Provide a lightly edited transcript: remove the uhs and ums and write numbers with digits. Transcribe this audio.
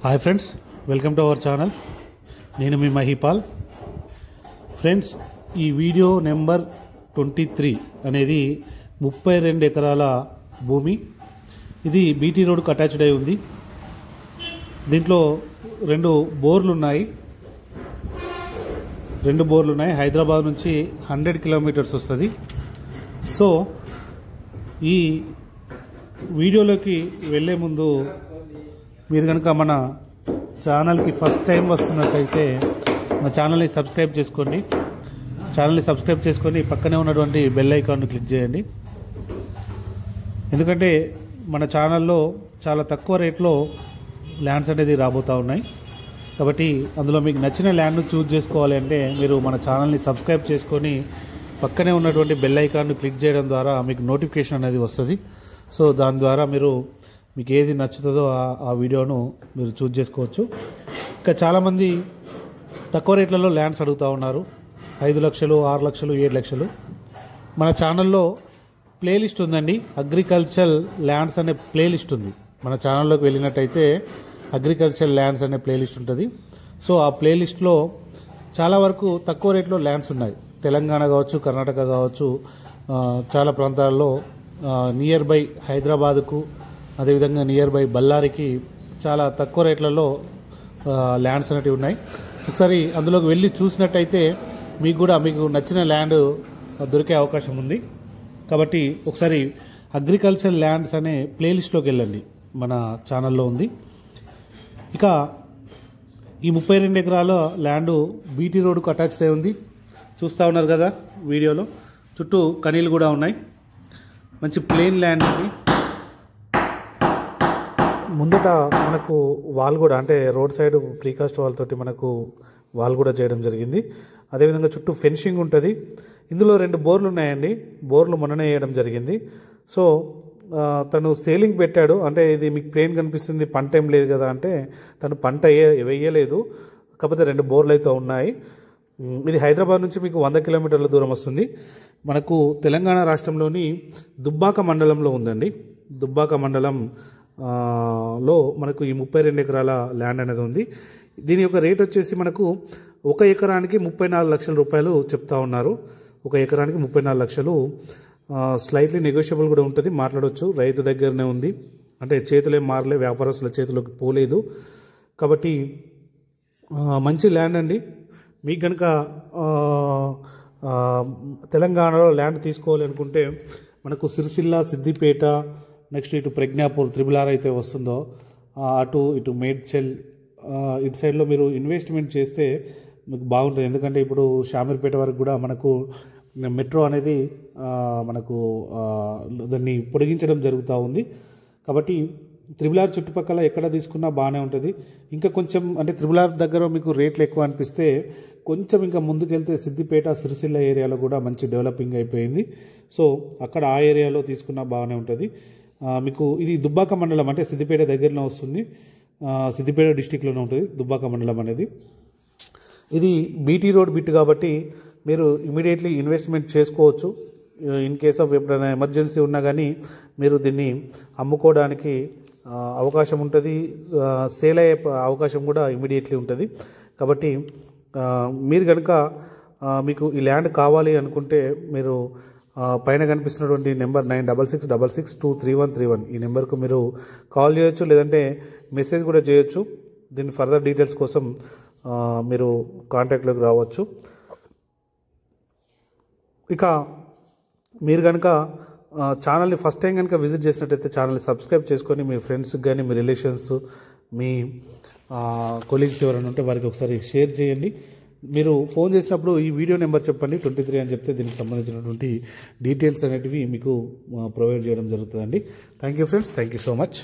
Hi friends, welcome to our channel. నేను మీ Mahipal. Friends, ఈ video number 23 అనేది 32 ఎకరాల భూమి. ఇది బీటీ రోడ్కు అటాచ్డ్ అయి ఉంది. దీంట్లో రెండు బోర్లు ఉన్నాయి. హైదరాబాద్ నుంచి 100 కిలోమీటర్స్ వస్తుంది. సో ఈ వీడియోలోకి వెళ్ళే ముందు మీరు కనుక మన ఛానల్కి ఫస్ట్ టైం వస్తున్నట్టయితే మా ఛానల్ని సబ్స్క్రైబ్ చేసుకొని పక్కనే ఉన్నటువంటి బెల్ ఐకాన్ను క్లిక్ చేయండి. ఎందుకంటే మన ఛానల్లో చాలా తక్కువ రేట్లో ల్యాండ్స్ అనేది రాబోతూ ఉన్నాయి. కాబట్టి అందులో మీకు నచ్చిన ల్యాండ్ను చూజ్ చేసుకోవాలి అంటే మీరు మన ఛానల్ని సబ్స్క్రైబ్ చేసుకొని పక్కనే ఉన్నటువంటి బెల్ ఐకాన్ను క్లిక్ చేయడం ద్వారా మీకు నోటిఫికేషన్ అనేది వస్తుంది. సో దాని ద్వారా మీకు ఏది నచ్చుతుందో ఆ వీడియోను మీరు చూజ్ చేసుకోవచ్చు. ఇంకా చాలామంది తక్కువ రేట్లలో ల్యాండ్స్ అడుగుతూ ఉన్నారు. 5 లక్షలు, 6 లక్షలు, 7 లక్షలు. మన ఛానల్లో ప్లేలిస్ట్ ఉందండి. అగ్రికల్చర్ ల్యాండ్స్ అనే ప్లేలిస్ట్ ఉంది. మన ఛానల్లోకి వెళ్ళినట్టయితే అగ్రికల్చర్ ల్యాండ్స్ అనే ప్లేలిస్ట్ ఉంటుంది. సో ఆ ప్లేలిస్ట్లో చాలా వరకు తక్కువ రేట్లో ల్యాండ్స్ ఉన్నాయి. తెలంగాణ కావచ్చు, కర్ణాటక కావచ్చు, చాలా ప్రాంతాల్లో నియర్ బై హైదరాబాద్కు, అదేవిధంగా నియర్ బై బళ్ళారికి చాలా తక్కువ రేట్లలో ల్యాండ్స్ అనేవి ఉన్నాయి. ఒకసారి అందులోకి వెళ్ళి చూసినట్టయితే మీకు నచ్చిన ల్యాండ్ దొరికే అవకాశం ఉంది. కాబట్టి ఒకసారి అగ్రికల్చర్ ల్యాండ్స్ అనే ప్లేలిస్ట్లోకి వెళ్ళండి. మన ఛానల్లో ఉంది. ఇక ఈ 32 ఎకరాల ల్యాండ్ బీటీ రోడ్కు అటాచ్డ్ అయి ఉంది. చూస్తూ ఉన్నారు కదా వీడియోలో. చుట్టూ కనీలు కూడా ఉన్నాయి. మంచి ప్లెయిన్ ల్యాండ్ ఉంది. ముందట మనకు వాల్ కూడా, అంటే రోడ్ సైడ్ ప్రీకాస్ట్ వాల్ తోటి మనకు వాల్ కూడా చేయడం జరిగింది. అదేవిధంగా చుట్టూ ఫెన్సింగ్ ఉంటుంది. ఇందులో 2 బోర్లు ఉన్నాయండి. బోర్లు మొన్ననే వేయడం జరిగింది. సో తను సేలింగ్ పెట్టాడు. అంటే ఇది మీకు ప్లేన్ కనిపిస్తుంది, పంట ఏం లేదు కదా అంటే తను పంట వేయలేదు. కాకపోతే 2 బోర్లు అయితే ఉన్నాయి. ఇది హైదరాబాద్ నుంచి మీకు 100 కిలోమీటర్ల దూరం వస్తుంది. మనకు తెలంగాణ రాష్ట్రంలోని దుబ్బాక మండలంలో ఉందండి. దుబ్బాక మండలం లో మనకు ఈ 32 ఎకరాల ల్యాండ్ అనేది ఉంది. దీని యొక్క రేట్ వచ్చేసి మనకు 1 ఎకరానికి 34 లక్షల రూపాయలు చెప్తా ఉన్నారు. 1 ఎకరానికి 34 లక్షలు. స్లైట్లీ నెగోషియబుల్ కూడా ఉంటుంది, మాట్లాడవచ్చు. రైతు దగ్గరనే ఉంది, అంటే చేతులేం మారలే, వ్యాపారస్తుల చేతిలోకి పోలేదు. కాబట్టి మంచి ల్యాండ్ అండి. మీకు కనుక తెలంగాణలో ల్యాండ్ తీసుకోవాలి అనుకుంటే మనకు సిరిసిల్ల, సిద్దిపేట, నెక్స్ట్ ఇటు ప్రజ్ఞాపూర్, RRR అయితే వస్తుందో ఇటు మేడ్చల్, ఇటు సైడ్లో మీరు ఇన్వెస్ట్మెంట్ చేస్తే మీకు బాగుంటుంది. ఎందుకంటే ఇప్పుడు షామీర్పేట వరకు కూడా మనకు మెట్రో అనేది మనకు దాన్ని పొడిగించడం జరుగుతూ ఉంది. కాబట్టి RRR చుట్టుపక్కల ఎక్కడ తీసుకున్నా బాగానే ఉంటుంది. ఇంకా కొంచెం అంటే RRR దగ్గర మీకు రేట్లు ఎక్కువ అనిపిస్తే కొంచెం ఇంకా ముందుకెళ్తే సిద్దిపేట, సిరిసిల్ల ఏరియాలో కూడా మంచి డెవలపింగ్ అయిపోయింది. సో అక్కడ ఆ ఏరియాలో తీసుకున్నా బాగానే ఉంటుంది. మీకు ఇది దుబ్బాక మండలం, అంటే సిద్దిపేట దగ్గరలో వస్తుంది. సిద్దిపేట డిస్టిక్లోనే ఉంటుంది దుబ్బాక మండలం అనేది. ఇది బీటీ రోడ్ బిట్ కాబట్టి మీరు ఇమీడియట్లీ ఇన్వెస్ట్మెంట్ చేసుకోవచ్చు. ఇన్ కేస్ ఆఫ్ ఎప్పుడైనా ఎమర్జెన్సీ ఉన్నా కానీ మీరు దీన్ని అమ్ముకోవడానికి అవకాశం ఉంటుంది. సేల్ అయ్యే అవకాశం కూడా ఇమీడియట్లీ ఉంటుంది. కాబట్టి మీరు కనుక మీకు ఈ ల్యాండ్ కావాలి అనుకుంటే మీరు పైన కనిపిస్తున్నటువంటి నెంబర్ 9666623131 ఈ నెంబర్కు మీరు కాల్ చేయొచ్చు, లేదంటే మెసేజ్ కూడా చేయొచ్చు. దీని ఫర్దర్ డీటెయిల్స్ కోసం మీరు కాంటాక్ట్లోకి రావచ్చు. ఇక మీరు కనుక ఛానల్ని ఫస్ట్ టైం కనుక విజిట్ చేసినట్టయితే ఛానల్ని సబ్స్క్రైబ్ చేసుకొని మీ ఫ్రెండ్స్కి కానీ, మీ రిలేషన్స్, మీ కొలీగ్స్ ఎవరైనా ఉంటే వారికి ఒకసారి షేర్ చేయండి. మీరు ఫోన్ చేసినప్పుడు ఈ వీడియో నెంబర్ చెప్పండి 23 అని చెప్తే దీనికి సంబంధించినటువంటి డీటెయిల్స్ అనేటివి మీకు ప్రొవైడ్ చేయడం జరుగుతుందండి. Thank you friends, thank you so much.